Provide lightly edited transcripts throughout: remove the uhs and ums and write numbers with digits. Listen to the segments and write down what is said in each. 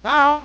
Now,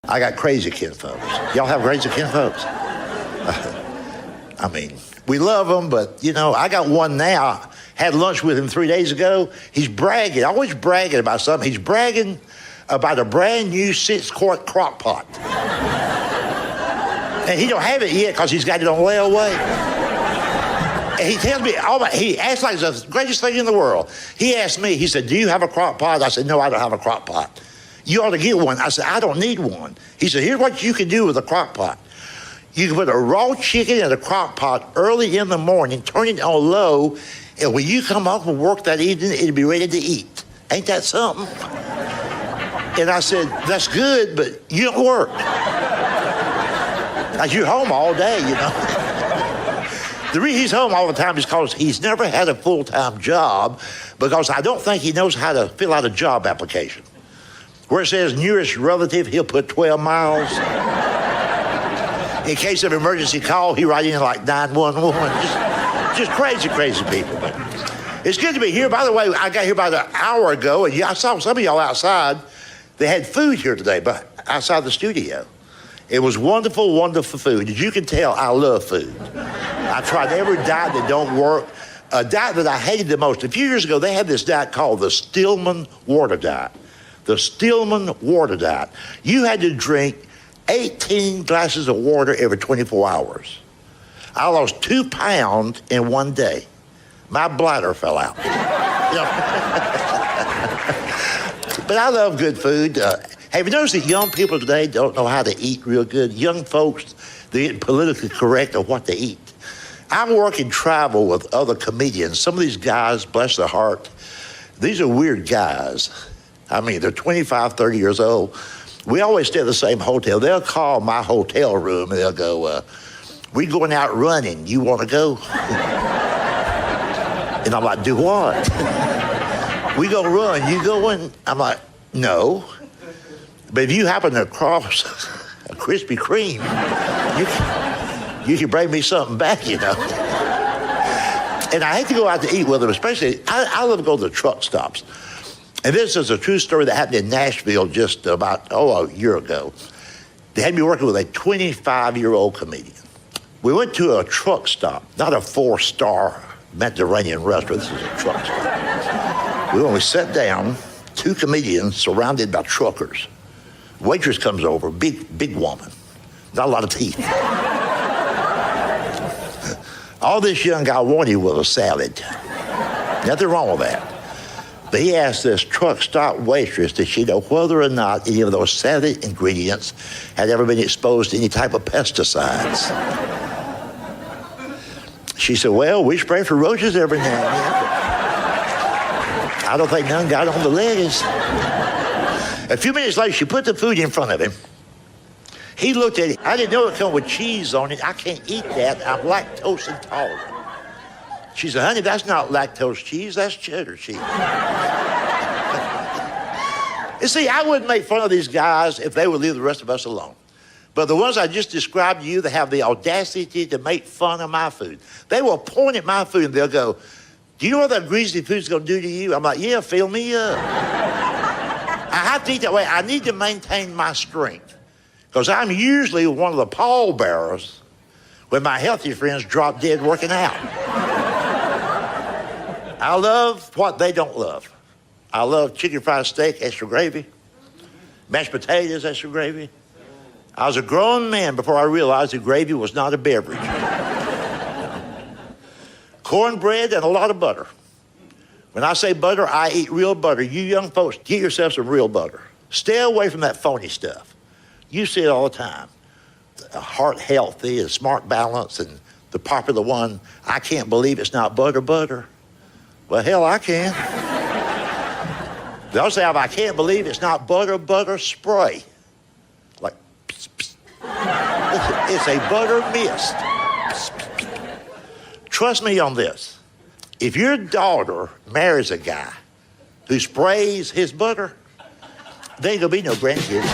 I got crazy kinfolks. Y'all have crazy kinfolks? I mean, we love them, but, you know, I got one now. Had lunch with him 3 days ago. He's bragging, always bragging about something. He's bragging about a brand new 6-quart crock pot. And he don't have it yet because he's got it on layaway. And he tells me, he acts like it's the greatest thing in the world. He asked me, he said, do you have a crock pot? I said, no, I don't have a crock pot. You ought to get one. I said, I don't need one. He said, here's what you can do with a crock pot. You can put a raw chicken in a crock pot early in the morning, turn it on low, and when you come home from work that evening, it'll be ready to eat. Ain't that something? And I said, that's good, but you don't work. Like you're home all day, you know. The reason he's home all the time is because he's never had a full-time job, because I don't think he knows how to fill out a job application. Where it says nearest relative, he'll put 12 miles. In case of emergency call, he write in like 911. Just crazy, crazy people. But it's good to be here. By the way, I got here about an hour ago, and I saw some of y'all outside. They had food here today, but outside the studio. It was wonderful, wonderful food. As you can tell, I love food. I tried every diet that don't work. A diet that I hated the most. A few years ago, they had this diet called the Stillman water diet. The Stillman water diet. You had to drink 18 glasses of water every 24 hours. I lost 2 pounds in one day. My bladder fell out. But I love good food. Have you noticed that young people today don't know how to eat real good? Young folks, they get politically correct on what they eat. I work and travel with other comedians. Some of these guys, bless their heart, these are weird guys. I mean, they're 25, 30 years old. We always stay at the same hotel. They'll call my hotel room and they'll go, we going out running. You want to go? And I'm like, do what? We go run. You going? I'm like, no. But if you happen to cross a Krispy Kreme, you can bring me something back, you know. And I hate to go out to eat with them, especially, I love to go to the truck stops. And this is a true story that happened in Nashville just about, a year ago. They had me working with a 25-year-old comedian. We went to a truck stop, not a 4-star Mediterranean restaurant. This is a truck stop. We sat down, 2 comedians surrounded by truckers. Waitress comes over, big woman, not a lot of teeth. All this young guy wanted was a salad. Nothing wrong with that. But he asked this truck stop waitress, did she know whether or not any of those salad ingredients had ever been exposed to any type of pesticides? She said, well, we spray for roaches every now and then. I don't think none got on the lettuce. A few minutes later, she put the food in front of him. He looked at it. I didn't know it come with cheese on it. I can't eat that. I'm lactose intolerant. She said, honey, that's not lactose cheese. That's cheddar cheese. You see, I wouldn't make fun of these guys if they would leave the rest of us alone. But the ones I just described to you that have the audacity to make fun of my food, they will point at my food and they'll go, do you know what that greasy food's going to do to you? I'm like, yeah, fill me up. I have to eat that way. I need to maintain my strength because I'm usually one of the pallbearers when my healthy friends drop dead working out. I love what they don't love. I love chicken fried steak, extra gravy, mashed potatoes, extra gravy. I was a grown man before I realized that gravy was not a beverage. Cornbread and a lot of butter. When I say butter, I eat real butter. You young folks, get yourself some real butter. Stay away from that phony stuff. You see it all the time. Heart healthy and smart balance and the popular one, I can't believe it's not butter. Well, hell, I can. They'll say, I can't believe it's not butter spray. Like, pss, pss. It's a butter mist. Pss, pss, pss. Trust me on this. If your daughter marries a guy who sprays his butter, there ain't gonna be no grandkids.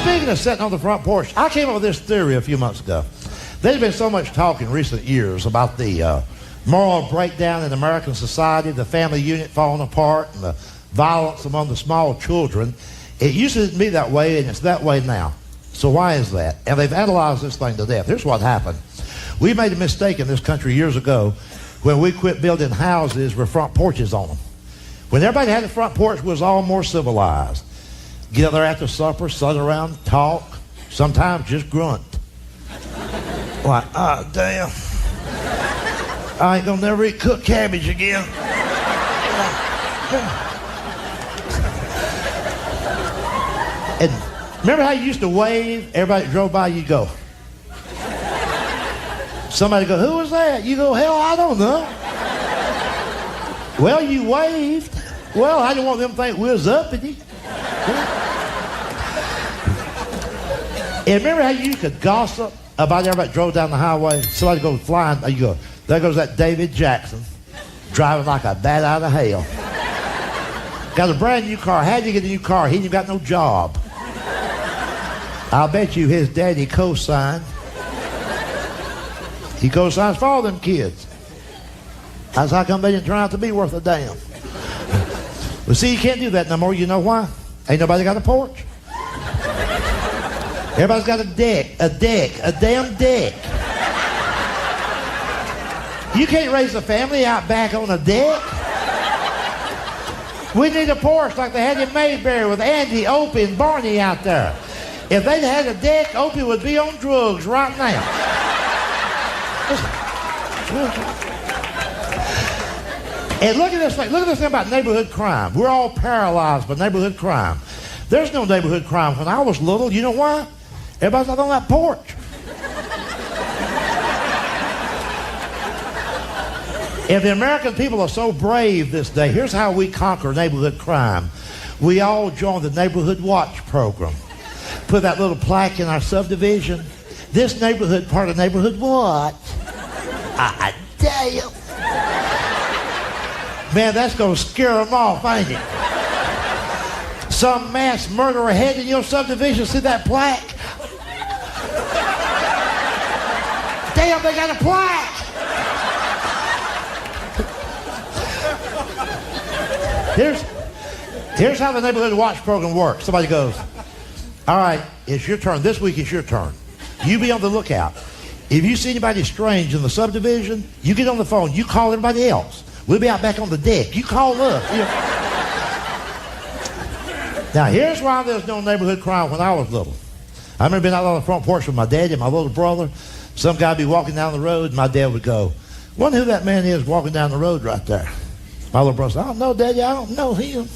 Speaking of sitting on the front porch, I came up with this theory a few months ago. There's been so much talk in recent years about the moral breakdown in American society, the family unit falling apart, and the violence among the small children. It used to be that way, and it's that way now. So why is that? And they've analyzed this thing to death. Here's what happened. We made a mistake in this country years ago when we quit building houses with front porches on them. When everybody had a front porch, we was all more civilized. Get there after supper, sit around, talk, sometimes just grunt. Like, damn. I ain't gonna never eat cooked cabbage again. And remember how you used to wave? Everybody that drove by, you go. Somebody go, who was that? You go, hell, I don't know. Well, you waved. Well, I didn't want them to think we was uppity. And remember how you could gossip about everybody that drove down the highway? Somebody goes flying, you go, there goes that David Jackson, driving like a bat out of hell. Got a brand new car. How'd you get a new car? He ain't got no job. I'll bet you his daddy co-signed. He co-signs for all them kids. That's how come they didn't turn out to be worth a damn. Well, see, you can't do that no more. You know why? Ain't nobody got a porch. Everybody's got a damn deck. You can't raise a family out back on a deck. We need a porch like they had in Mayberry with Andy, Opie, and Barney out there. If they'd had a deck, Opie would be on drugs right now. And look at this thing. Look at this thing about neighborhood crime. We're all paralyzed by neighborhood crime. There's no neighborhood crime when I was little. You know why? Everybody's out on that porch. If the American people are so brave this day, here's how we conquer neighborhood crime. We all join the Neighborhood Watch program. Put that little plaque in our subdivision. This neighborhood part of Neighborhood Watch. Damn. Man, that's going to scare them off, ain't it? some mass murderer head in your subdivision, see that plaque? Damn, they got a plaque! Here's how the Neighborhood Watch program works. Somebody goes, all right, it's your turn. This week it's your turn. You be on the lookout. If you see anybody strange in the subdivision, you get on the phone. You call everybody else. We'll be out back on the deck. You call us. Now, here's why there's no neighborhood crime when I was little. I remember being out on the front porch with my daddy and my little brother. Some guy would be walking down the road, and my dad would go, wonder who that man is walking down the road right there. My little brother said, I don't know, Daddy, I don't know him.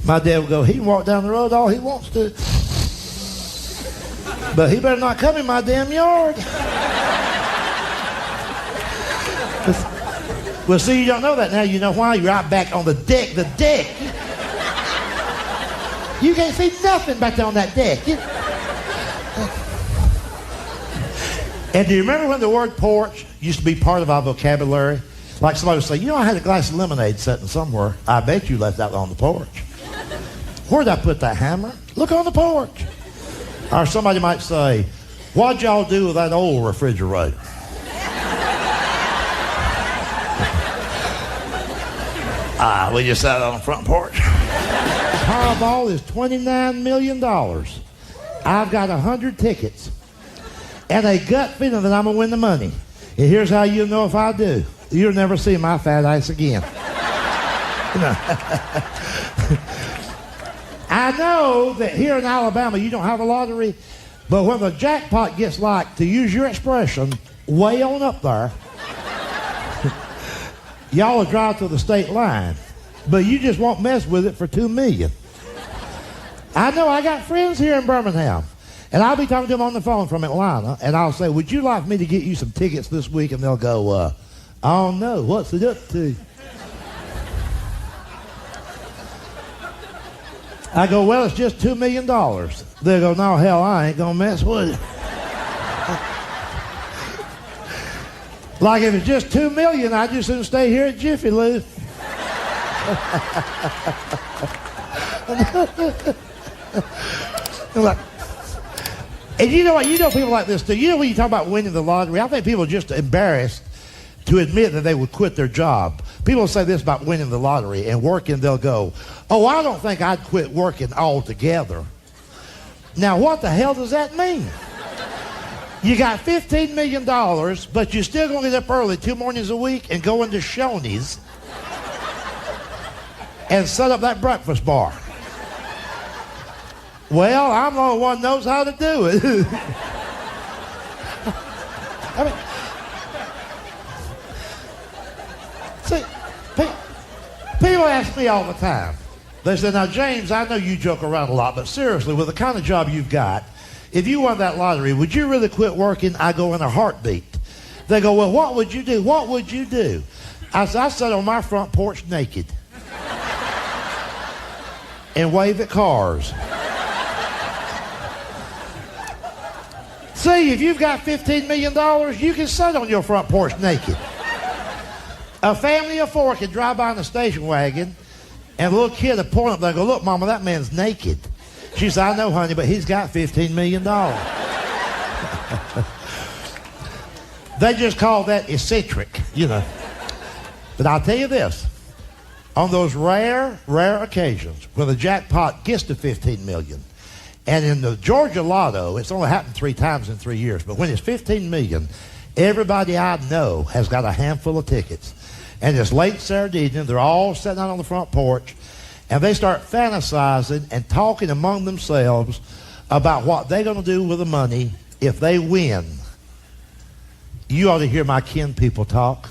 My dad would go, he can walk down the road all he wants to. But he better not come in my damn yard. Well, see, you don't know that now. You know why? You're out back on the deck. The deck. You can't see nothing back there on that deck. And do you remember when the word porch used to be part of our vocabulary? Like somebody would say, you know, I had a glass of lemonade sitting somewhere. I bet you left that on the porch. Where'd I put that hammer? Look on the porch. Or somebody might say, what'd y'all do with that old refrigerator? We just sat on the front porch. Powerball is $29 million. I've got 100 tickets. And a gut feeling that I'm going to win the money. And here's how you'll know if I do. You'll never see my fat ass again. I know that here in Alabama you don't have a lottery, but when the jackpot gets like, to use your expression, way on up there, y'all will drive to the state line, but you just won't mess with it for $2 million. I know I got friends here in Birmingham, and I'll be talking to them on the phone from Atlanta, and I'll say, would you like me to get you some tickets this week? And they'll go, oh no, what's it up to? I go, well, it's just $2 million. They go, no, hell, I ain't gonna mess with it. Like if it's just $2 million, I just shouldn't stay here at Jiffy Lube. And you know what? You know people like this too. You know when you talk about winning the lottery, I think people are just embarrassed to admit that they would quit their job. People say this about winning the lottery and working, they'll go, oh, I don't think I'd quit working altogether. Now, what the hell does that mean? You got $15 million, but you're still going to get up early 2 mornings a week and go into Shoney's and set up that breakfast bar. Well, I'm the only one who knows how to do it. I mean, see, people ask me all the time. They say, now, James, I know you joke around a lot, but seriously, with the kind of job you've got, if you won that lottery, would you really quit working? I go, in a heartbeat. They go, well, what would you do? What would you do? I said, I sat on my front porch naked and wave at cars. See, if you've got $15 million, you can sit on your front porch naked. A family of 4 can drive by in a station wagon, and a little kid will point up there and go, look, Mama, that man's naked. She said, I know, honey, but he's got $15 million. They just call that eccentric, you know. But I'll tell you this. On those rare occasions when the jackpot gets to $15 million, and in the Georgia Lotto, it's only happened 3 times in 3 years, but when it's $15 million, everybody I know has got a handful of tickets. And it's late Saturday evening, they're all sitting out on the front porch, and they start fantasizing and talking among themselves about what they're going to do with the money if they win. You ought to hear my kin people talk.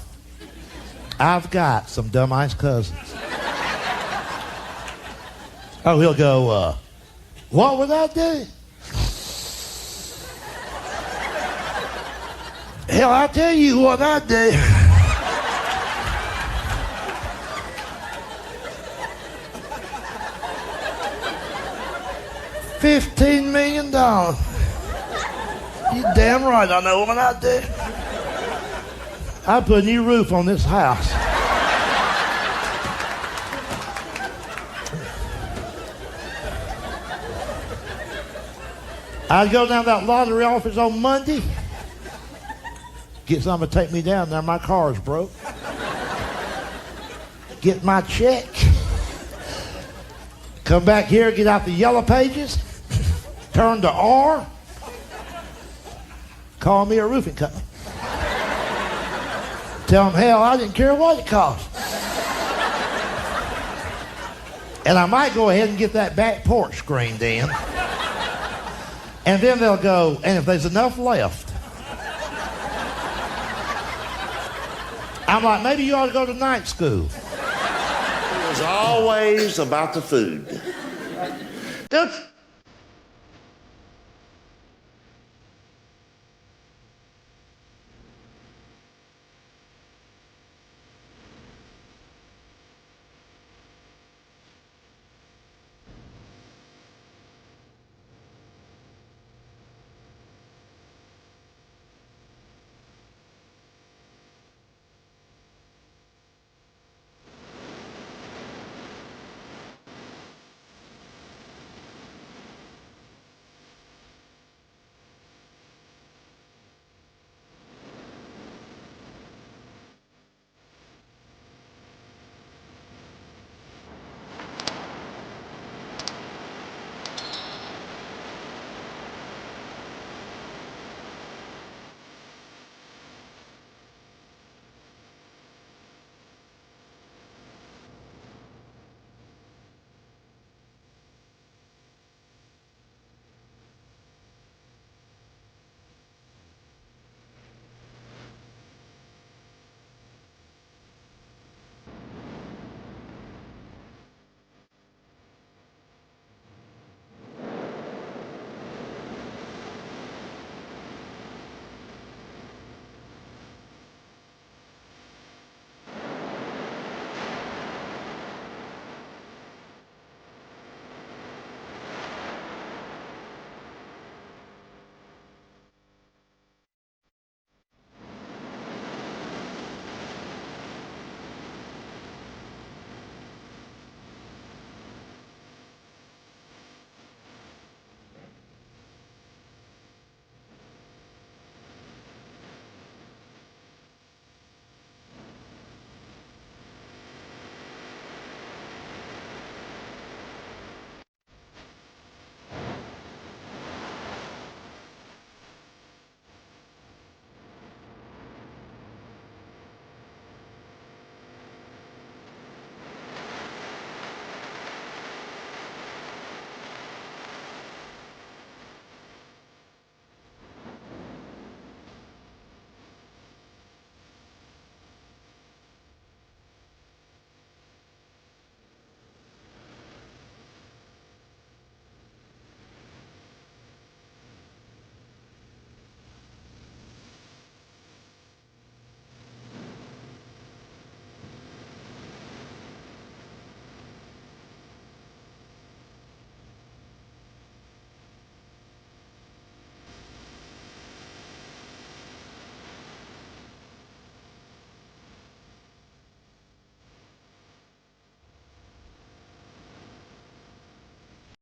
I've got some dumb-ass cousins. Oh, he'll go, what would I do? Hell, I'll tell you what I'd do. $15 million. You damn right I know what I'd do. I'd put a new roof on this house. I'd go down to that lottery office on Monday, get somebody to take me down there. My car's broke. Get my check. Come back here, get out the yellow pages, turn to R, call me a roofing company. Tell them, hell, I didn't care what it cost. And I might go ahead and get that back porch screened in. And then they'll go, and if there's enough left, I'm like, maybe you ought to go to night school. It was always about the food. Don't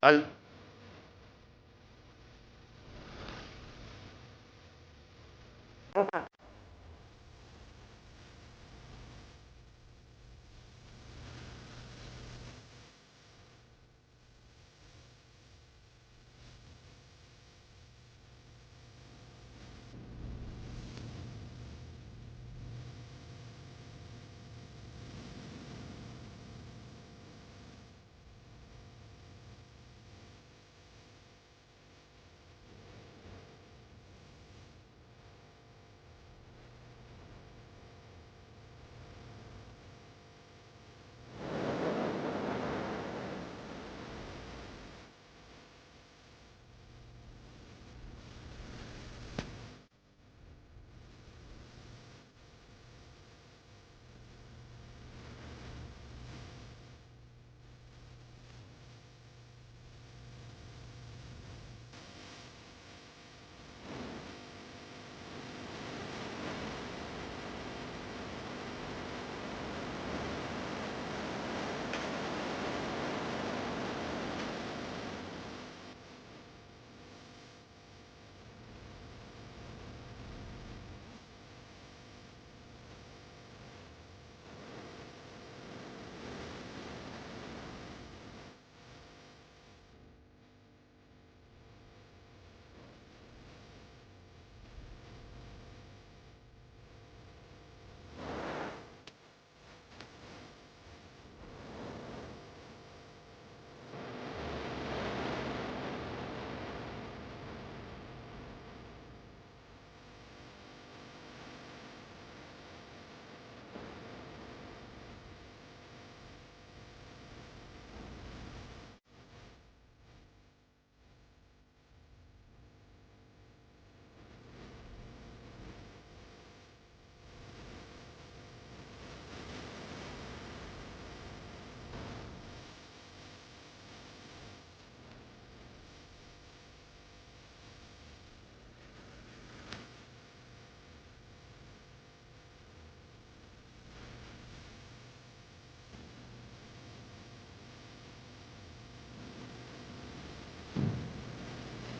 I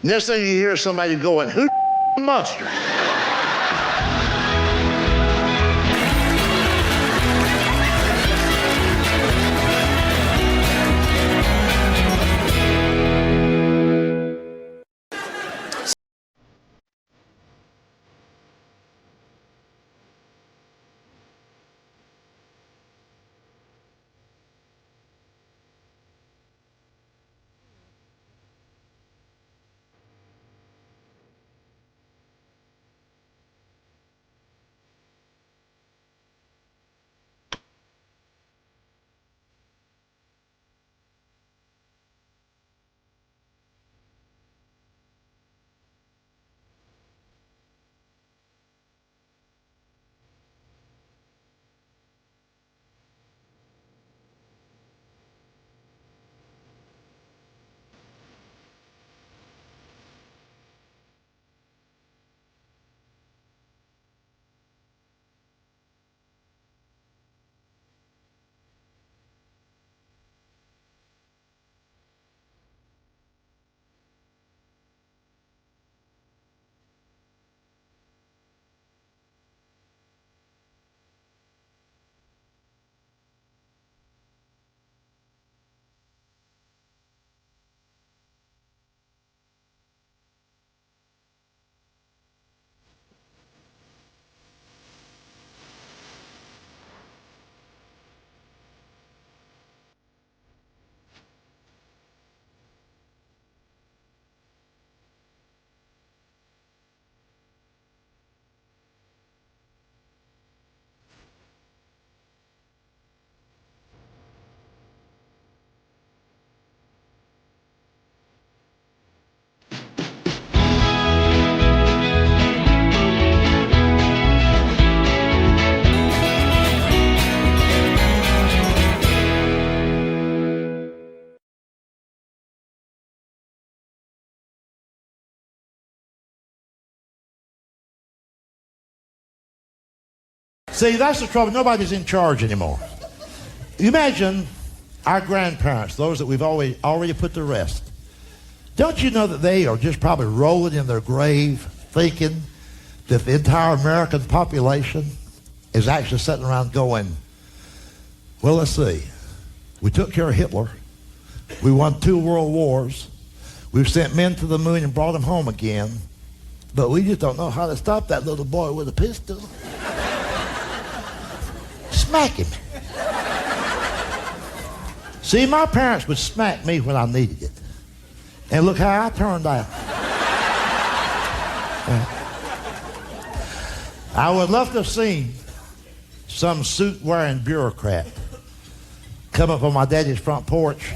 Next thing you hear somebody going, who mustard? See, that's the trouble. Nobody's in charge anymore. Imagine our grandparents, those that we've already put to rest. Don't you know that they are just probably rolling in their grave thinking that the entire American population is actually sitting around going, well, let's see. We took care of Hitler. We won 2 world wars. We've sent men to the moon and brought them home again. But we just don't know how to stop that little boy with a pistol. Smack him. See, my parents would smack me when I needed it. And look how I turned out. I would love to have seen some suit-wearing bureaucrat come up on my daddy's front porch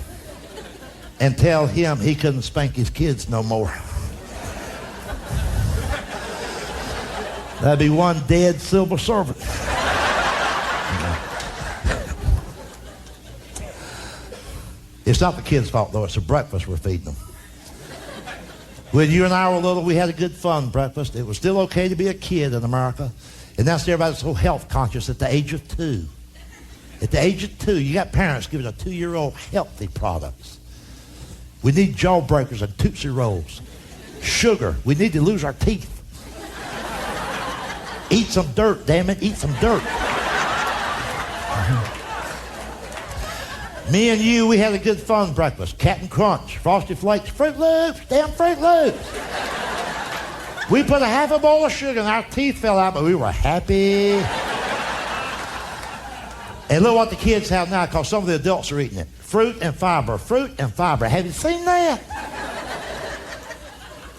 and tell him he couldn't spank his kids no more. That'd be one dead civil servant. It's not the kids' fault, though. It's the breakfast we're feeding them. When you and I were little, we had a good fun breakfast. It was still okay to be a kid in America. And now everybody's so health conscious at the age of 2. At the age of 2, you got parents giving a 2-year-old healthy products. We need jawbreakers and Tootsie Rolls. Sugar. We need to lose our teeth. Eat some dirt, damn it. Eat some dirt. Me and you, we had a good fun breakfast. Captain Crunch, Frosty Flakes, Fruit Loops, damn Fruit Loops. We put a half a bowl of sugar and our teeth fell out, but we were happy. And look what the kids have now, because some of the adults are eating it. Fruit and fiber, fruit and fiber. Have you seen that?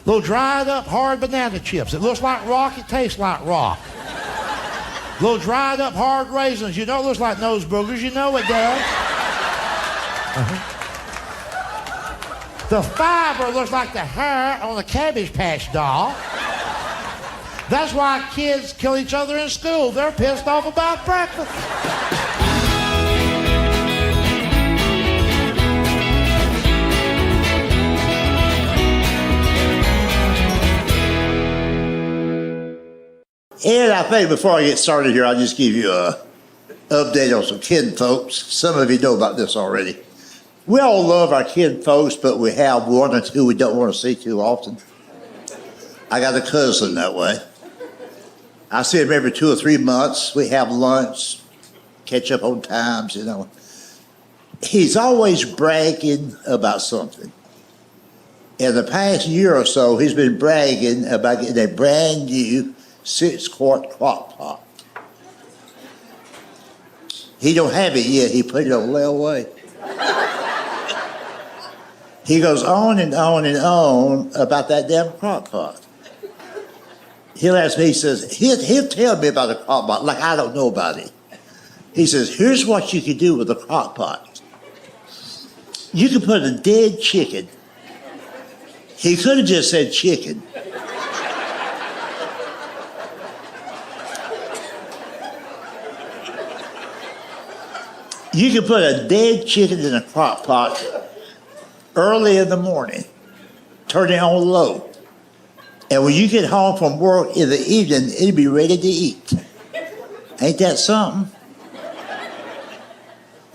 Little dried up hard banana chips. It looks like rock, it tastes like rock. Little dried up hard raisins. You know it looks like nose boogers. You know it does. The fiber looks like the hair on a Cabbage Patch doll. That's why kids kill each other in school. They're pissed off about breakfast. And I think before I get started here, I'll just give you a update on some kin folks. Some of you know about this already. We all love our kid folks, but we have one or two we don't want to see too often. I got a cousin that way. I see him every 2 or 3 months. We have lunch, catch up on times, you know. He's always bragging about something. In the past year or so, he's been bragging about getting a brand new 6-quart crock pot. He don't have it yet. He put it on layaway. He goes on and on and on about that damn crock pot. He'll ask me, he says, he'll tell me about the crock pot like I don't know about it. He says, here's what you can do with a crock pot. You can put a dead chicken. He could have just said chicken. You can put a dead chicken in a crock pot early in the morning, turn it on low. And when you get home from work in the evening, it'll be ready to eat. Ain't that something?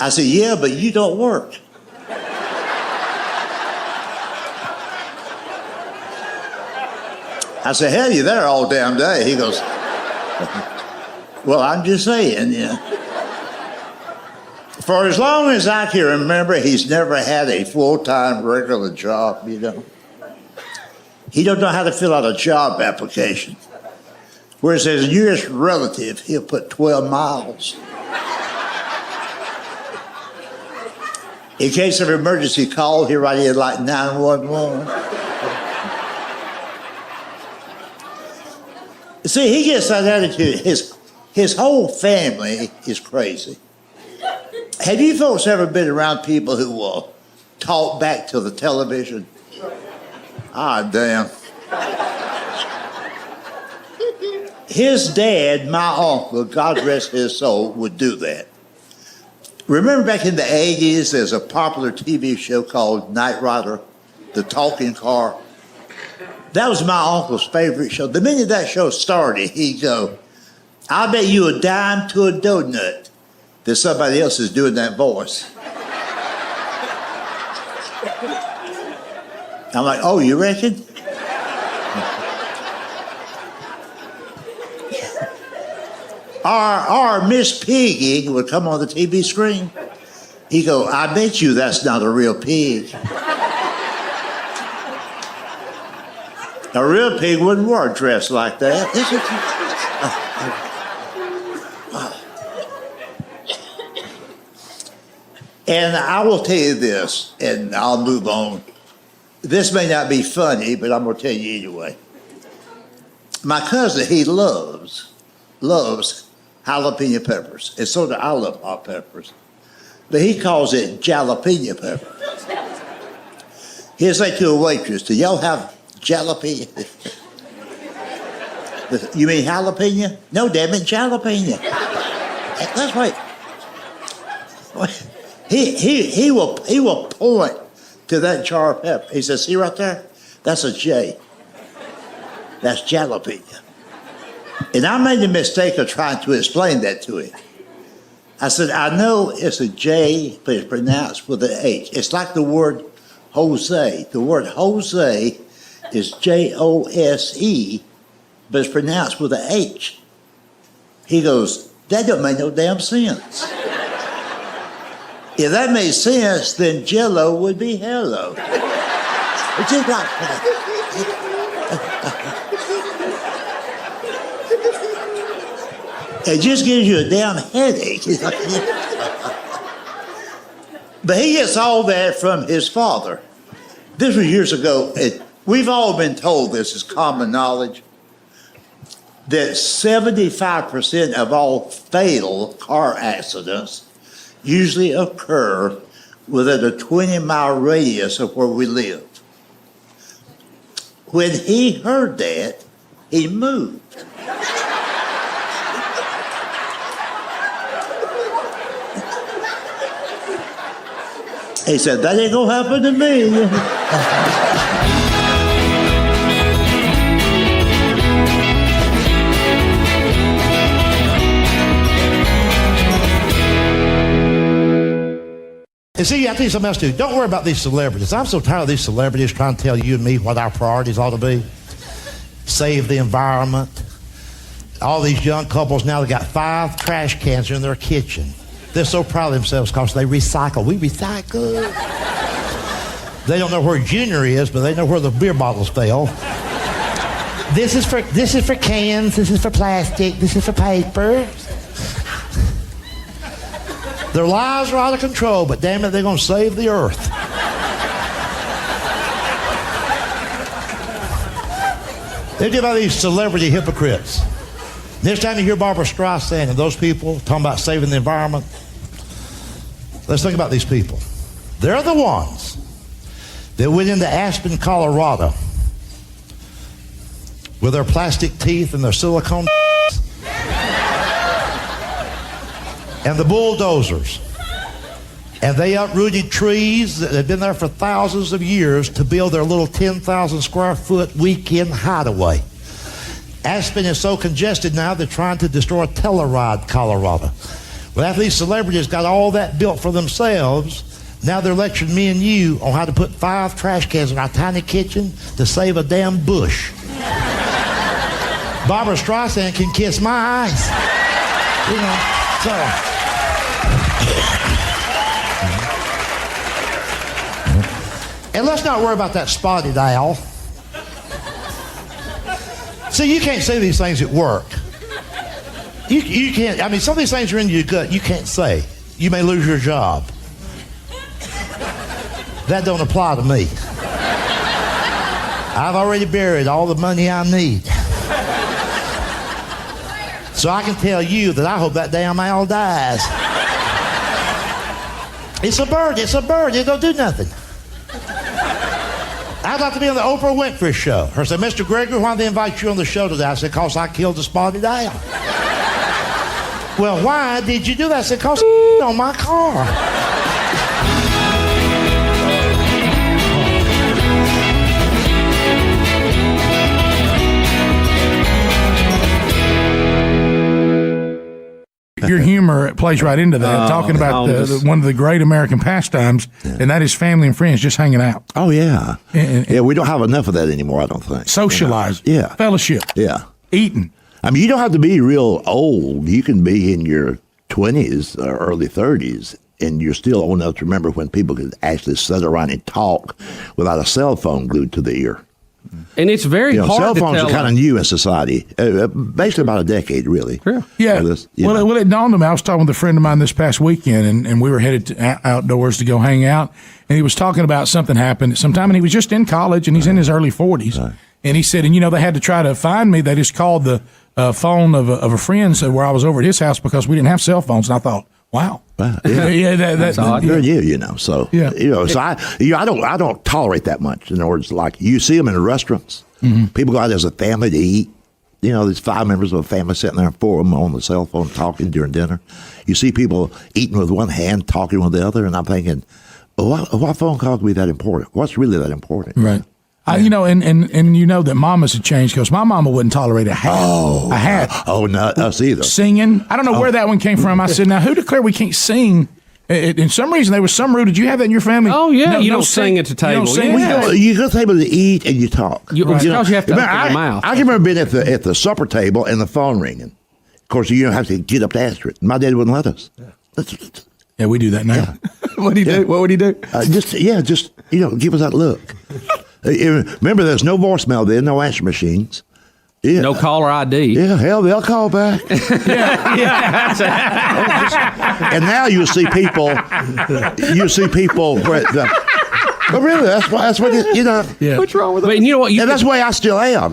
I said, yeah, but you don't work. I said, hell, you're there all damn day. He goes, well, I'm just saying, yeah. For as long as I can remember, he's never had a full-time regular job, you know. He don't know how to fill out a job application. Whereas his nearest relative, he'll put 12 miles. In case of emergency call, he'll write in like 911. See, he gets that attitude. His whole family is crazy. Have you folks ever been around people who will talk back to the television? Ah, damn. His dad, my uncle, God rest his soul, would do that. Remember back in the 80s, there's a popular TV show called Knight Rider, the talking car. That was my uncle's favorite show. The minute that show started, he'd go, I bet you a dime to a donut that somebody else is doing that voice. I'm like, oh, you reckon? Our Miss Piggy would come on the TV screen. He'd go, I bet you that's not a real pig. A real pig wouldn't wear a dress like that. And I will tell you this, and I'll move on. This may not be funny, but I'm going to tell you anyway. My cousin, he loves jalapeno peppers. And so do I love hot peppers. But he calls it jalapeno pepper. He'll say to a waitress, do y'all have jalapeno? You mean jalapeno? No, damn it, jalapeno. That's right. He will point to that jar of pepper. He says, see right there? That's a J. That's jalapeno. And I made the mistake of trying to explain that to him. I said, I know it's a J, but it's pronounced with an H. It's like the word Jose. The word Jose is Jose, but it's pronounced with an H. He goes, that don't make no damn sense. If that made sense, then Jello would be hello. It's just like it just gives you a damn headache. But he gets all that from his father. This was years ago. We've all been told, this is common knowledge, that 75% of all fatal car accidents usually occur within a 20-mile radius of where we live. When he heard that, he moved. He said, that ain't gonna happen to me. And see, I tell you something else, too. Don't worry about these celebrities. I'm so tired of these celebrities trying to tell you and me what our priorities ought to be. Save the environment. All these young couples now, they got 5 trash cans in their kitchen. They're so proud of themselves because they recycle. We recycle. They don't know where Junior is, but they know where the beer bottles fell. This is for cans. This is for plastic. This is for paper. Their lives are out of control, but damn it, they're going to save the earth. They give out these celebrity hypocrites. Next time you hear Barbara Streisand and those people talking about saving the environment, let's think about these people. They're the ones that went into Aspen, Colorado with their plastic teeth and their silicone and the bulldozers. And they uprooted trees that had been there for thousands of years to build their little 10,000 square foot weekend hideaway. Aspen is so congested now, they're trying to destroy Telluride, Colorado. Well, after these celebrities got all that built for themselves, now they're lecturing me and you on how to put 5 trash cans in our tiny kitchen to save a damn bush. Barbara Streisand can kiss my eyes. You know, so. And let's not worry about that spotted owl. See, you can't say these things at work. You can't, I mean, some of these things are in your gut you can't say. You may lose your job. That don't apply to me. I've already buried all the money I need. So I can tell you that I hope that damn owl dies. It's a bird, it don't do nothing. I'd like to be on the Oprah Winfrey show. Her said, Mr. Gregory, why did they invite you on the show today? I said, because I killed the spotted owl. Well, why did you do that? I said, because on my car. Your humor plays right into that, talking about one of the great American pastimes, and that is family and friends just hanging out. Oh, yeah. And yeah, we don't have enough of that anymore, I don't think. Socialize. You know? Yeah. Fellowship. Yeah. Eating. I mean, you don't have to be real old. You can be in your 20s or early 30s, and you're still old enough to remember when people could actually sit around and talk without a cell phone glued to the ear. And it's very hard cell to phones tell. are kind of new in society, basically about a decade, really. Yeah. Well, it dawned on me. I was talking with a friend of mine this past weekend, and we were headed outdoors to go hang out, and he was talking about something happened at some time, and he was just in college, and he's in his early 40s. Right. And he said, and they had to try to find me. They just called the phone of a friend where I was over at his house because we didn't have cell phones. And I thought, wow. Yeah, that's odd. They're so so I don't tolerate that much. In other words, like you see them in the restaurants, people go out as a family to eat. There's 5 members of a family sitting there, 4 of them on the cell phone talking during dinner. You see people eating with one hand, talking with the other, and I'm thinking, why phone call can be that important? What's really that important? Right. And that mamas have changed because my mama wouldn't tolerate a hat. A hat. Oh, not us either. Singing. I don't know where that one came from. I said, now who declared we can't sing? In some reason, there was some rule. Did you have that in your family? Oh, yeah. You don't sing at the table. You go to the table to eat and you talk. Because you have to open your mouth. I can remember being at the supper table and the phone ringing. Of course, you don't have to get up to answer it. My dad wouldn't let us. Yeah, we do that now. Yeah. What would he do? What would he do? Just give us that look. Remember, there's no voicemail then, no answer machines. Yeah. No caller ID. Yeah, hell, they'll call back. And now you see people where but really, that's what Yeah. What's wrong with it? You know what? And that's the way I still am,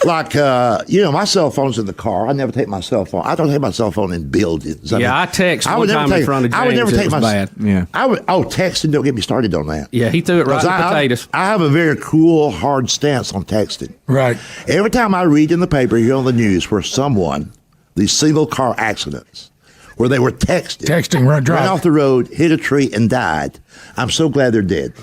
Like, my cell phone's in the car. I never take my cell phone. I don't take my cell phone in buildings. I text one time in front of James. I would never take my bad. Yeah. Texting, don't get me started on that. Yeah, he threw it right in the potatoes. I have a very cool, hard stance on texting. Right. Every time I read in the paper, here on the news, where these single car accidents, where they were texting. Ran off the road, hit a tree, and died. I'm so glad they're dead.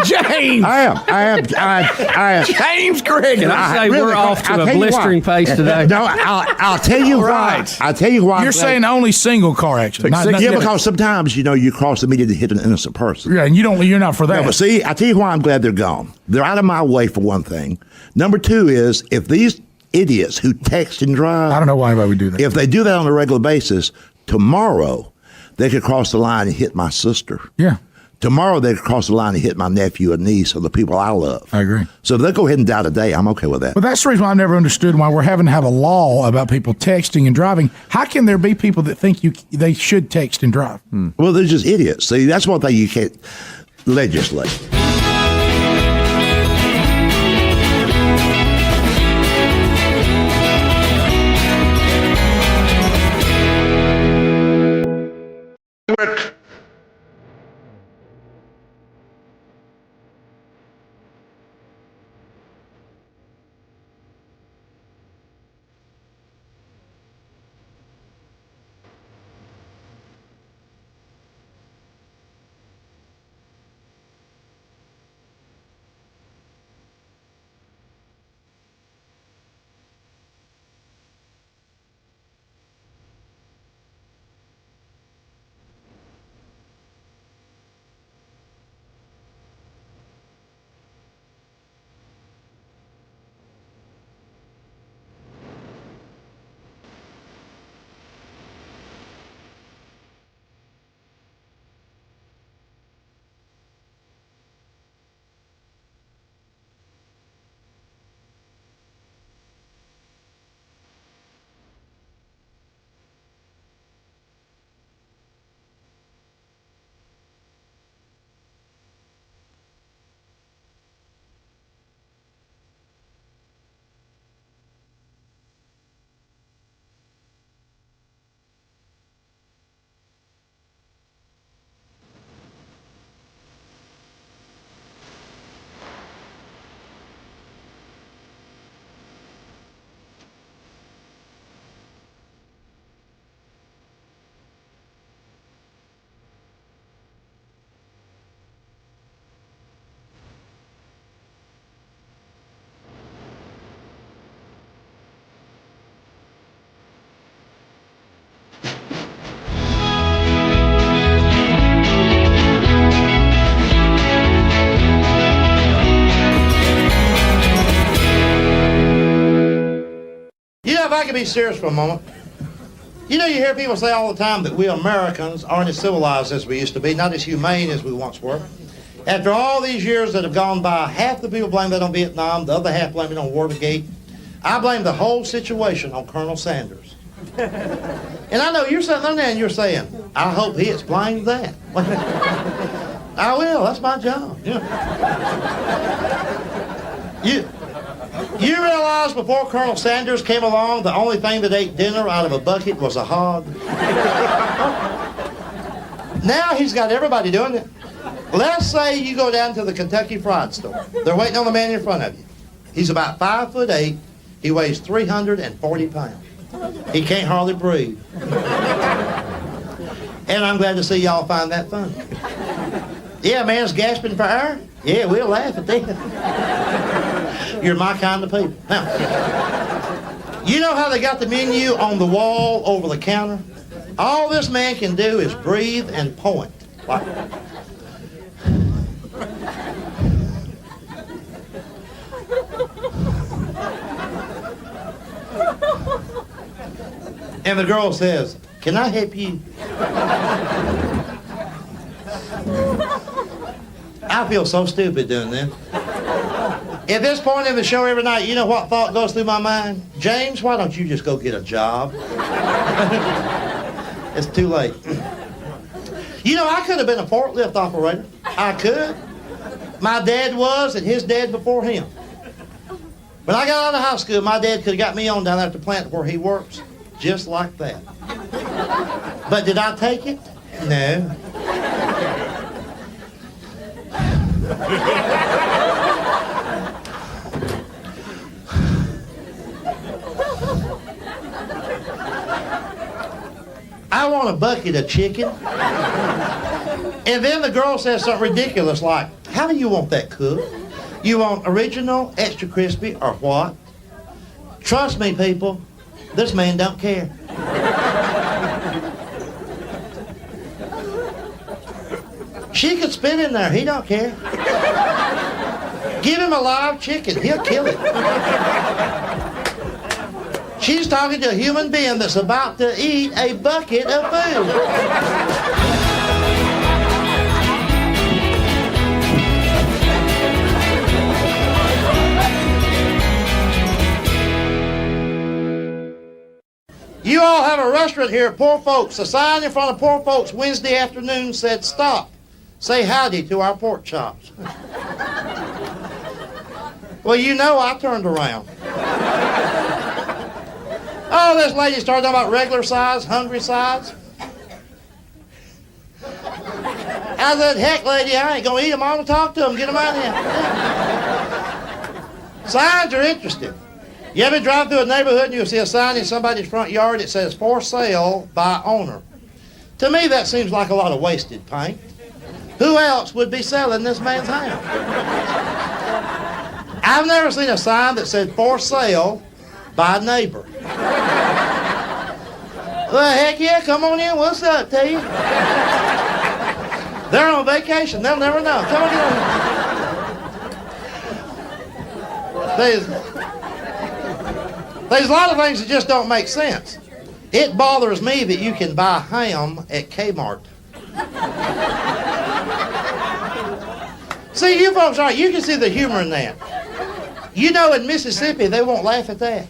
James! I am. James Gregory! Can I say we're off to a blistering pace today? No, I'll tell you why. I'll tell you why. You're saying only single car accidents. Because sometimes, you cross the median to hit an innocent person. Yeah, and you're not for that. No, but see, I tell you why I'm glad they're gone. They're out of my way, for one thing. Number two is, if these idiots who text and drive, I don't know why anybody would do that. If they do that on a regular basis, tomorrow they could cross the line and hit my sister. Yeah. Tomorrow they could cross the line and hit my nephew and niece or the people I love. I agree. So if they go ahead and die today, I'm okay with that. But that's the reason why I've never understood why we're having to have a law about people texting and driving. How can there be people that think they should text and drive? Well, they're just idiots. See, that's one thing you can't legislate. Work. If I could be serious for a moment. You hear people say all the time that we Americans aren't as civilized as we used to be, not as humane as we once were. After all these years that have gone by, half the people blame that on Vietnam, the other half blame it on Watergate. I blame the whole situation on Colonel Sanders. And I know you're sitting there and you're saying, I hope he explains that. I will, that's my job. You realize before Colonel Sanders came along, the only thing that ate dinner out of a bucket was a hog? Now he's got everybody doing it. Let's say you go down to the Kentucky Fried Store. They're waiting on the man in front of you. He's about 5'8". He weighs 340 pounds. He can't hardly breathe. And I'm glad to see y'all find that funny. Yeah, man's gasping for air. Yeah, we'll laugh at that. You're my kind of people. Now, you know how they got the menu on the wall over the counter? All this man can do is breathe and point. Like, and the girl says, "Can I help you?" I feel so stupid doing this. At this point in the show every night, you know what thought goes through my mind? James, why don't you just go get a job? It's too late. I could have been a forklift operator. I could. My dad was, and his dad before him. When I got out of high school, my dad could have got me on down there at the plant where he works, just like that. But did I take it? No. want a bucket of chicken. And then the girl says something ridiculous like, how do you want that cooked? You want original, extra crispy, or what? Trust me, people, this man don't care. She could spit in there, he don't care. Give him a live chicken, he'll kill it. She's talking to a human being that's about to eat a bucket of food. You all have a restaurant here at Poor Folks. A sign in front of Poor Folks Wednesday afternoon said, stop. Say howdy to our pork chops. Well, you know I turned around. Oh, this lady started talking about regular size, hungry size. I said, heck, lady, I ain't going to eat them. I'm going to talk to them, get them out of here. Signs are interesting. You ever drive through a neighborhood and you'll see a sign in somebody's front yard that says, for sale by owner? To me, that seems like a lot of wasted paint. Who else would be selling this man's house? I've never seen a sign that said, for sale by neighbor. Well, heck yeah, come on in, what's up to you? They're on vacation, they'll never know. Come on in. There's a lot of things that just don't make sense. It bothers me that you can buy ham at Kmart. See, you folks, all right, you can see the humor in that. You know in Mississippi, they won't laugh at that.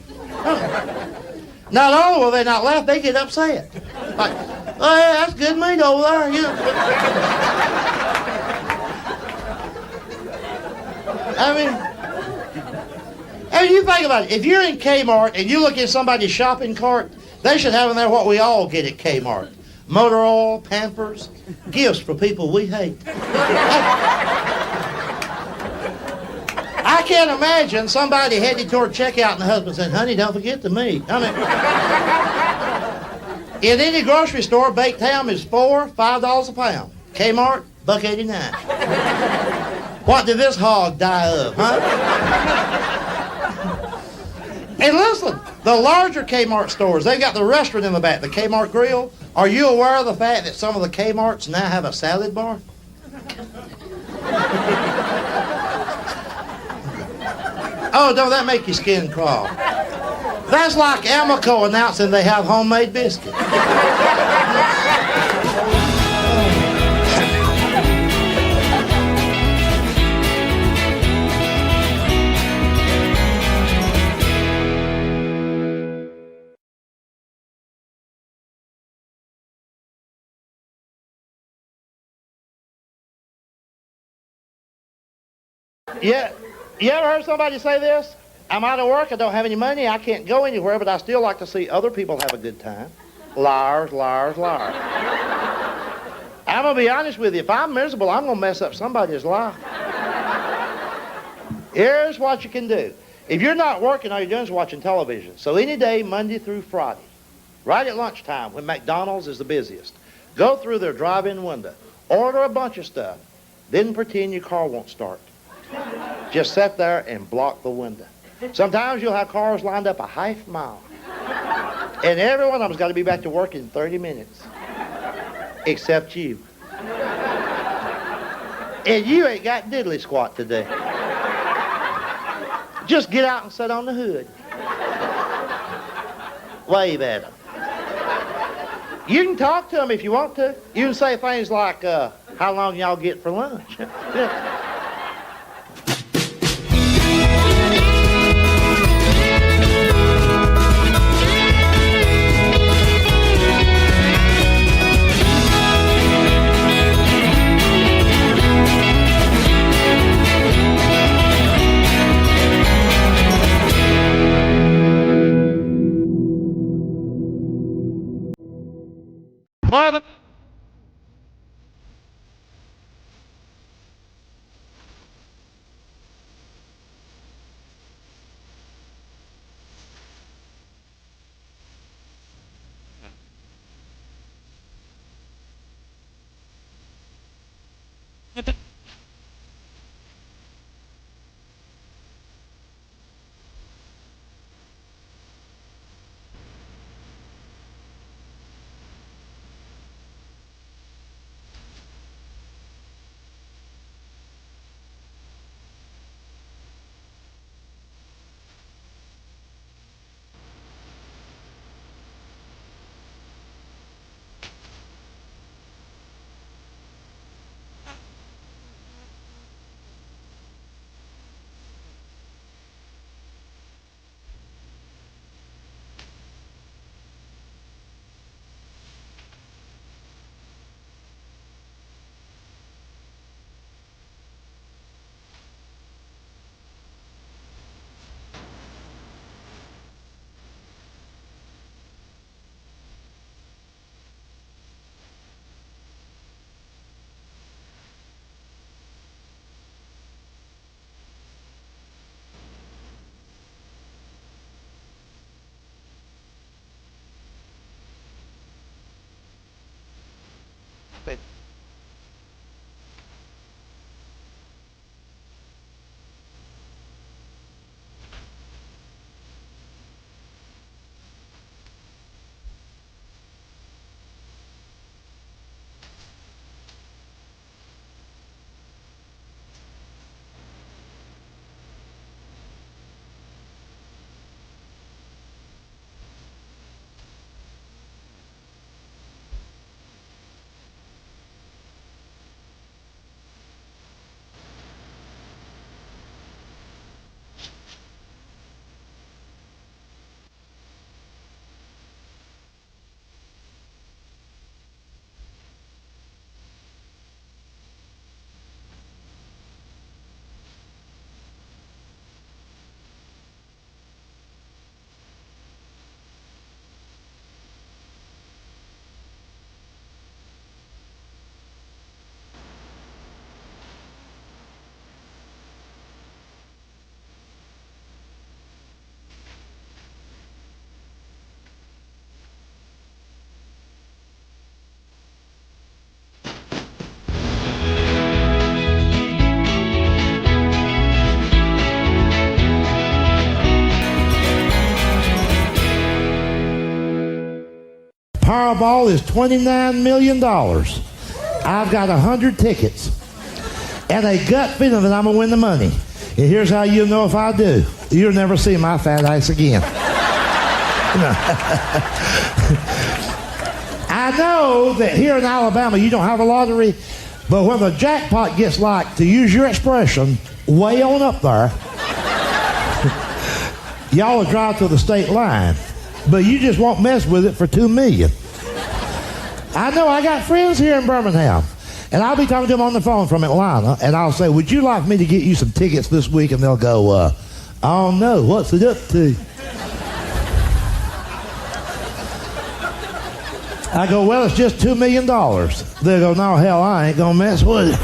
Not only will they not laugh, they get upset. Like, oh yeah, that's good meat over there. You know. I mean, you think about it. If you're in Kmart and you look at somebody's shopping cart, they should have in there what we all get at Kmart. Motor oil, Pampers, gifts for people we hate. I can't imagine somebody headed toward checkout and the husband saying, honey, don't forget the meat. I mean, in any grocery store, baked ham is $5 a pound. Kmart, $1.89. What did this hog die of, huh? And listen, the larger Kmart stores, they've got the restaurant in the back, the Kmart Grill. Are you aware of the fact that some of the Kmarts now have a salad bar? Oh, don't that make your skin crawl? That's like Amoco announcing they have homemade biscuits. Yeah. You ever heard somebody say this? I'm out of work, I don't have any money, I can't go anywhere, but I still like to see other people have a good time. Liars, liars, liars. I'm going to be honest with you. If I'm miserable, I'm going to mess up somebody's life. Here's what you can do. If you're not working, all you're doing is watching television. So any day, Monday through Friday, right at lunchtime, when McDonald's is the busiest, go through their drive-in window, order a bunch of stuff, then pretend your car won't start. Just sit there and block the window. Sometimes you'll have cars lined up a half mile. And every one of them's got to be back to work in 30 minutes. Except you. And you ain't got diddly squat today. Just get out and sit on the hood. Wave at them. You can talk to them if you want to. You can say things like, how long y'all get for lunch? but Powerball is $29 million. I've got 100 tickets. And a gut feeling that I'm going to win the money. And here's how you'll know if I do. You'll never see my fat ass again. I know that here in Alabama you don't have a lottery, but when the jackpot gets like, to use your expression, way on up there, y'all will drive to the state line. But you just won't mess with it for $2 million. I know I got friends here in Birmingham, and I'll be talking to them on the phone from Atlanta, and I'll say, would you like me to get you some tickets this week? And they'll go, oh no, what's it up to? I go, well, it's just $2 million. They go, no, hell, I ain't gonna mess with it.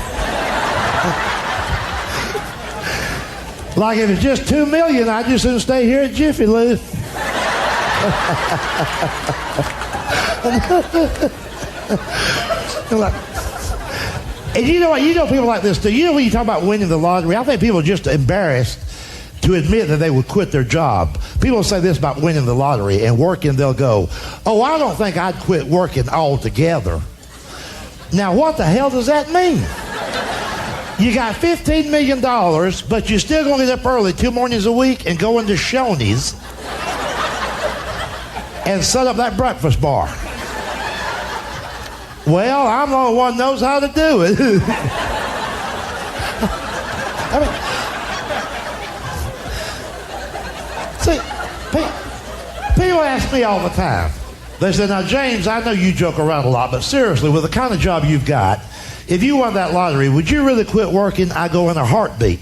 Like if it's just $2 million, I'd just soon stay here at Jiffy Lube. And you know what? You know people like this too. You know when you talk about winning the lottery, I think people are just embarrassed to admit that they would quit their job. People say this about winning the lottery and working, they'll go, oh, I don't think I'd quit working altogether. Now, what the hell does that mean? You got $15 million, but you're still going to get up early 2 mornings a week and go into Shoney's and set up that breakfast bar. Well, I'm the only one who knows how to do it. I mean, see, people ask me all the time. They say, now, James, I know you joke around a lot, but seriously, with the kind of job you've got, if you won that lottery, would you really quit working? I go, in a heartbeat.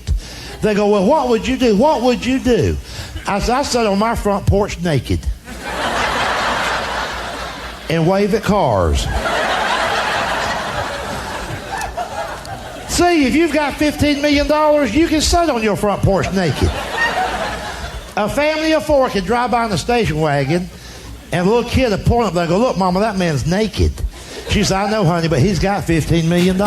They go, well, what would you do? What would you do? I said, I sit on my front porch naked and wave at cars. See, if you've got $15 million, you can sit on your front porch naked. A family of 4 can drive by in a station wagon, and a little kid will point up there and go, look, Mama, that man's naked. She said, I know, honey, but he's got $15 million.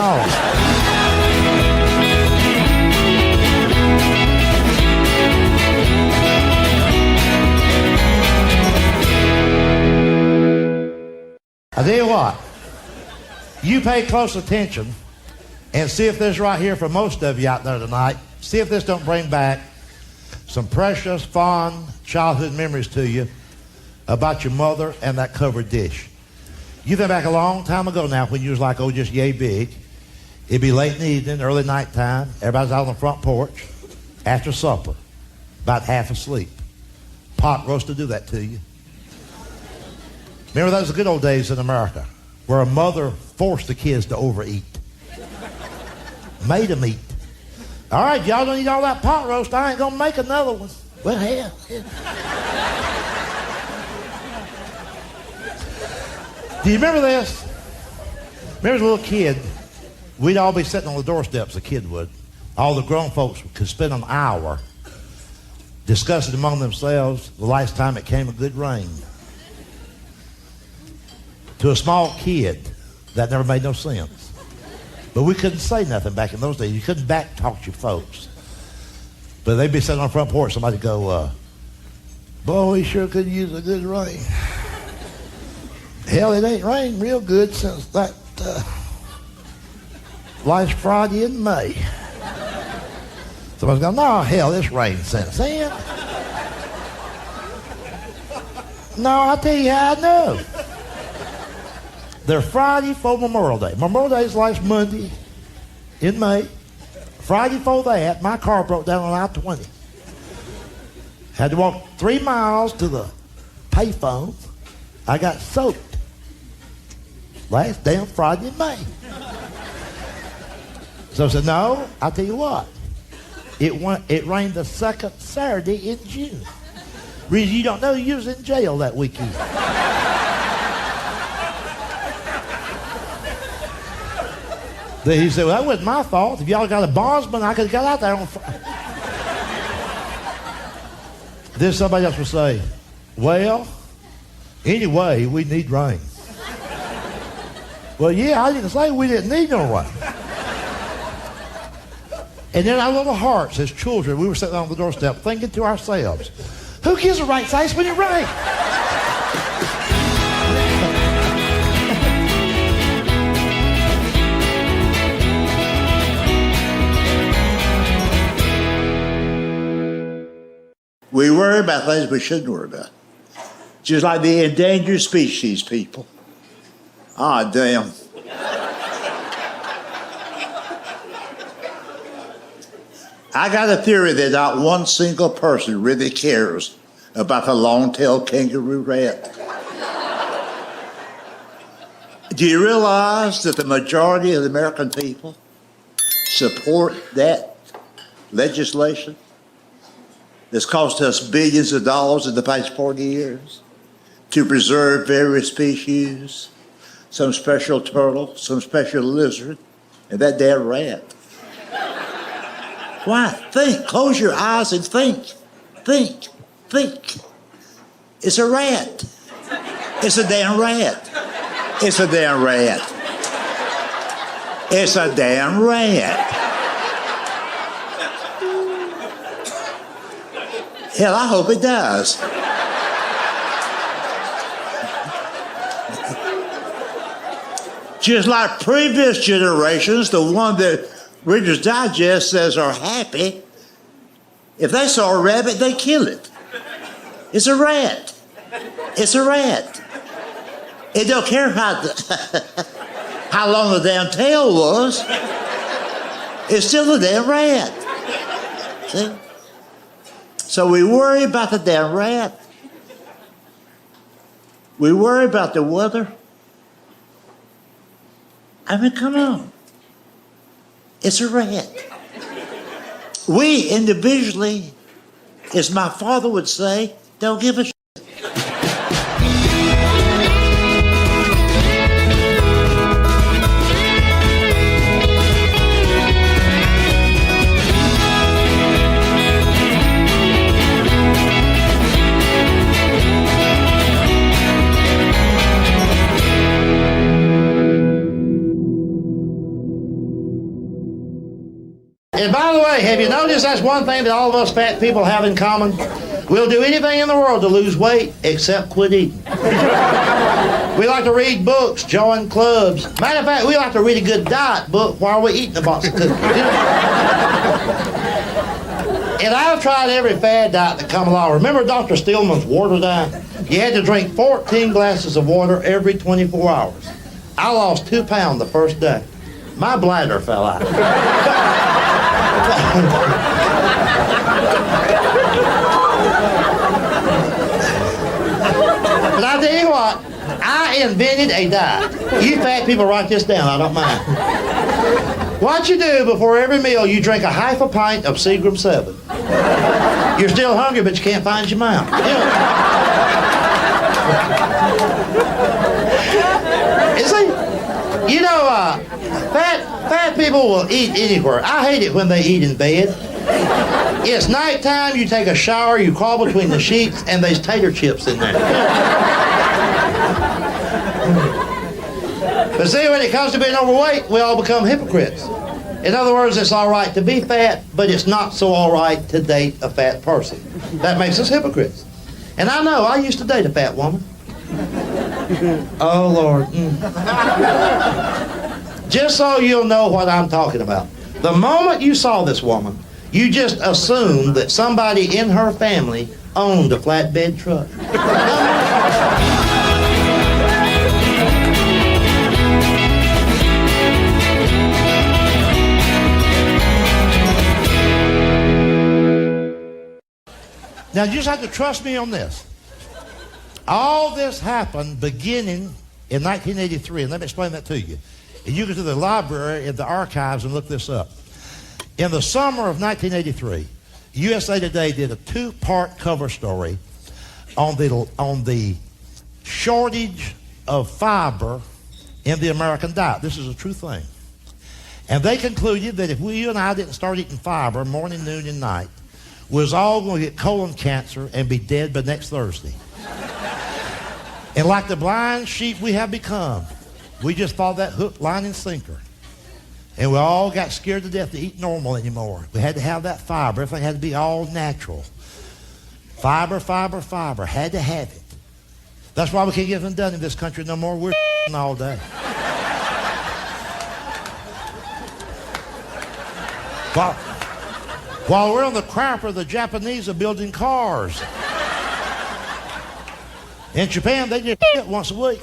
I tell you what, you pay close attention and see if this right here for most of you out there tonight, see if this don't bring back some precious, fond childhood memories to you about your mother and that covered dish. You think back a long time ago now when you was like, oh, just yay big. It'd be late in the evening, early nighttime. Everybody's out on the front porch after supper, about half asleep. Pot roast to do that to you. Remember, those were the good old days in America where a mother forced the kids to overeat. Made them eat. All right, y'all don't eat all that pot roast. I ain't going to make another one. Well, hell. Do you remember this? Remember as a little kid, we'd all be sitting on the doorsteps, a kid would. All the grown folks could spend an hour discussing among themselves the last time it came a good rain. To a small kid, That never made no sense. But we couldn't say nothing back in those days. You couldn't back talk your folks. But they'd be sitting on the front porch, somebody would go, boy, we sure could use a good rain. Hell, it ain't rained real good since that last Friday in May. Somebody's going, no, hell, it's rained since then. No, I'll tell you how I know. They're Friday before Memorial Day. Memorial Day is last Monday in May. Friday before that, my car broke down on I-20. Had to walk 3 miles to the payphone. I got soaked. Last damn Friday in May. So I said, no, I'll tell you what. It rained the second Saturday in June. Reason you don't know, you was in jail that weekend. Then he said, well, that wasn't my fault. If y'all got a bondsman, I could have got out there on Friday. Then somebody else will say, well, anyway, we need rain. Well, yeah, I didn't say we didn't need no rain. And in our little hearts as children, we were sitting on the doorstep thinking to ourselves, who gives a right size when it rains? We worry about things we shouldn't worry about. Just like the endangered species people. Ah, damn. I got a theory that not one single person really cares about the long-tailed kangaroo rat. Do you realize that the majority of the American people support that legislation that's cost us billions of dollars in the past 40 years to preserve various species, some special turtle, some special lizard, and that damn rat? Why? Think. Close your eyes and think. Think. Think. It's a rat. It's a damn rat. It's a damn rat. It's a damn rat. Hell, I hope it does. Just like previous generations, the one that Reader's Digest says are happy, if they saw a rabbit, they kill it. It's a rat. It's a rat. It don't care how long the damn tail was. It's still a damn rat. See? So we worry about the damn rat. We worry about the weather. I mean, come on. It's a rat. We individually, as my father would say, don't give a shit. And by the way, have you noticed that's one thing that all of us fat people have in common? We'll do anything in the world to lose weight except quit eating. We like to read books, join clubs. Matter of fact, we like to read a good diet book while we're eating a box of cookies. And I've tried every fad diet that come along. Remember Dr. Stillman's water diet? You had to drink 14 glasses of water every 24 hours. I lost 2 pounds the first day. My bladder fell out. But I'll tell you what, I invented a diet. You fat people write this down, I don't mind. What you do before every meal, you drink a half a pint of Seagram 7. You're still hungry, but you can't find your mouth. You know, fat people will eat anywhere. I hate it when they eat in bed. It's nighttime, you take a shower, you crawl between the sheets, and there's tater chips in there. But see, when it comes to being overweight, we all become hypocrites. In other words, it's all right to be fat, but it's not so all right to date a fat person. That makes us hypocrites. And I know, I used to date a fat woman. Oh, Lord. Just so you'll know what I'm talking about. The moment you saw this woman, you just assumed that somebody in her family owned a flatbed truck. Now, you just have to trust me on this. All this happened beginning in 1983, and let me explain that to you. And you go to the library in the archives and look this up. In the summer of 1983, USA Today did a 2-part cover story on the shortage of fiber in the American diet. This is a true thing. And they concluded that if you and I didn't start eating fiber morning, noon, and night, we was all going to get colon cancer and be dead by next Thursday. And like the blind sheep we have become, we just followed that hook, line, and sinker. And we all got scared to death to eat normal anymore. We had to have that fiber. Everything had to be all natural. Fiber, fiber, fiber. Had to have it. That's why we can't get them done in this country no more. We're all day. While we're on the crapper, the Japanese are building cars. In Japan, they just it once a week.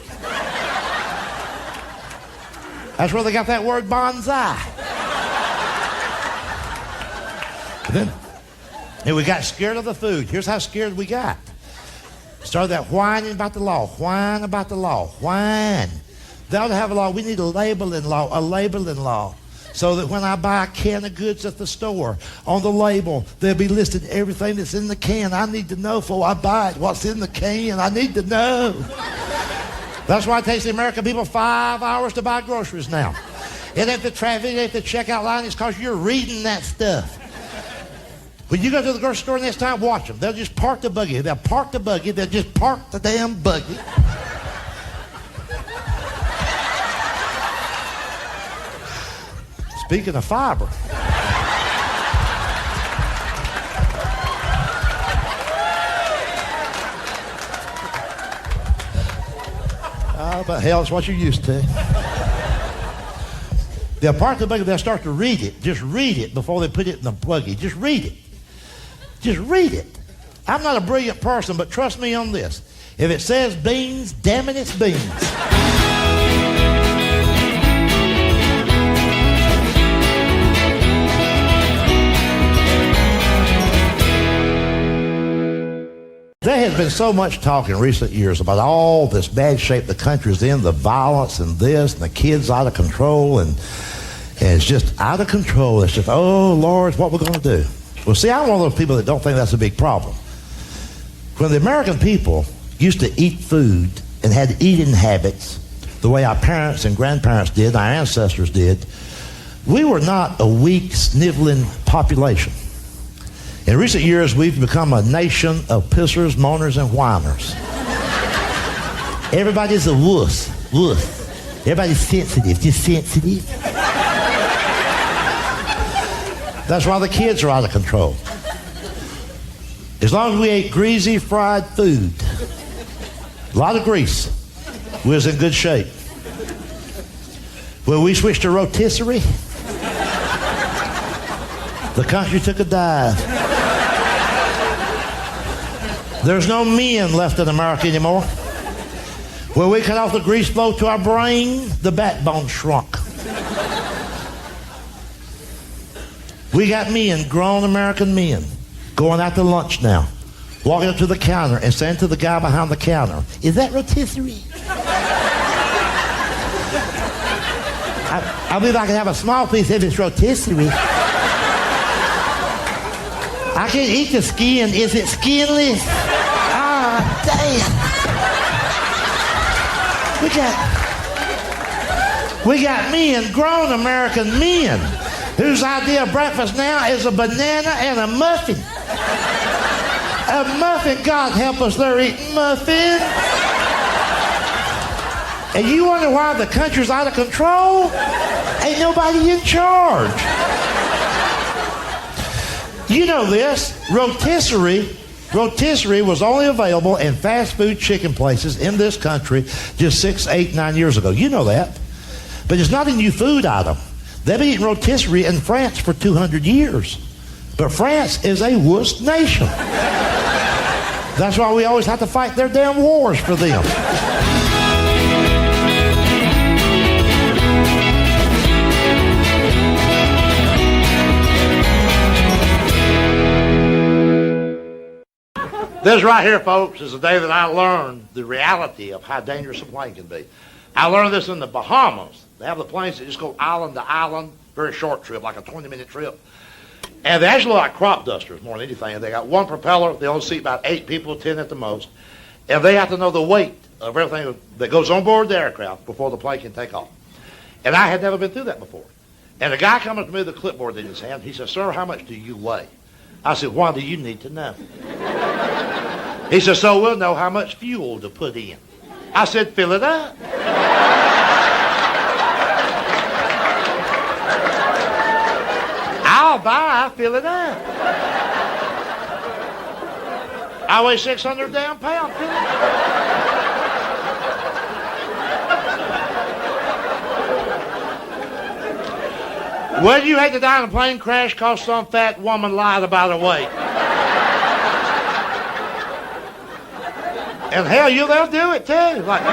That's where they got that word bonsai. Then we got scared of the food. Here's how scared we got. Started that whining about the law. Whine about the law. Whine. They ought to have a law. We need a labeling law. So that when I buy a can of goods at the store, on the label, there'll be listed everything that's in the can. I need to know before I buy it what's in the can. I need to know. That's why it takes the American people 5 hours to buy groceries now. It ain't the traffic, it ain't the checkout line, it's because you're reading that stuff. When you go to the grocery store next time, watch them. They'll just park the buggy. They'll park the buggy. They'll just park the damn buggy. Speaking of fiber. But hell, it's what you're used to. They'll park the buggy, they'll start to read it. Just read it before they put it in the buggy. Just read it. Just read it. I'm not a brilliant person, but trust me on this. If it says beans, damn it, it's beans. There has been so much talk in recent years about all this bad shape the country's in, the violence and this, and the kids out of control, and it's just out of control. It's just, oh, Lord, what we're going to do. Well, see, I'm one of those people that don't think that's a big problem. When the American people used to eat food and had eating habits the way our parents and grandparents did, our ancestors did, we were not a weak, sniveling population. In recent years, we've become a nation of pissers, moaners, and whiners. Everybody's a wuss. Everybody's sensitive, just sensitive. That's why the kids are out of control. As long as we ate greasy, fried food, a lot of grease, we was in good shape. When we switched to rotisserie, the country took a dive. There's no men left in America anymore. When we cut off the grease flow to our brain, the backbone shrunk. We got men, grown American men, going out to lunch now, walking up to the counter and saying to the guy behind the counter, "Is that rotisserie?" I believe I can have a small piece if it's rotisserie. I can't eat the skin. Is it skinless? Ah, damn. We got men, grown American men, whose idea of breakfast now is a banana and a muffin. A muffin, God help us, they're eating muffin. And you wonder why the country's out of control? Ain't nobody in charge. You know this, rotisserie was only available in fast food chicken places in this country just 6, 8, 9 years ago. You know that. But it's not a new food item. They've been eating rotisserie in France for 200 years. But France is a wuss nation. That's why we always have to fight their damn wars for them. This right here, folks, is the day that I learned the reality of how dangerous a plane can be. I learned this in the Bahamas. They have the planes that just go island to island, very short trip, like a 20-minute trip. And they actually look like crop dusters more than anything. They got one propeller. They only seat about 8 people, 10 at the most. And they have to know the weight of everything that goes on board the aircraft before the plane can take off. And I had never been through that before. And the guy coming to me with the clipboard in his hand, he said, "Sir, how much do you weigh?" I said, "Why do you need to know?" He said, "So we'll know how much fuel to put in." I said, "Fill it up." I'll buy, fill it up. I weigh 600 damn pounds, fill it up. Wouldn't you hate to die in a plane crash because some fat woman lied about her weight? And hell, they'll do it too. Like,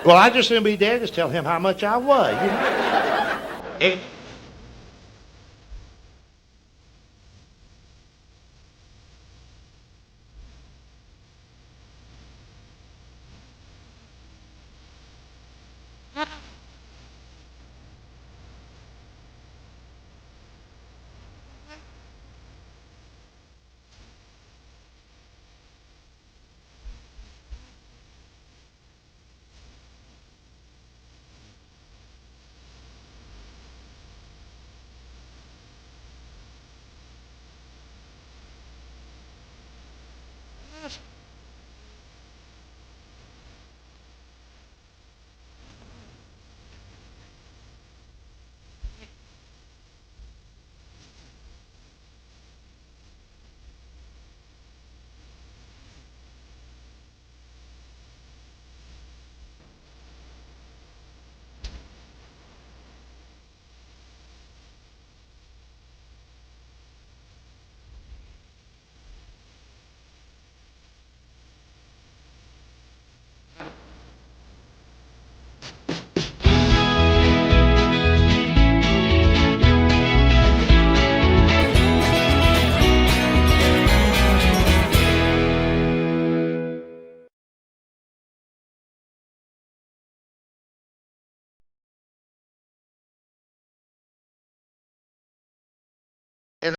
well, I just soon be dead. Just tell him how much I weigh. You know? And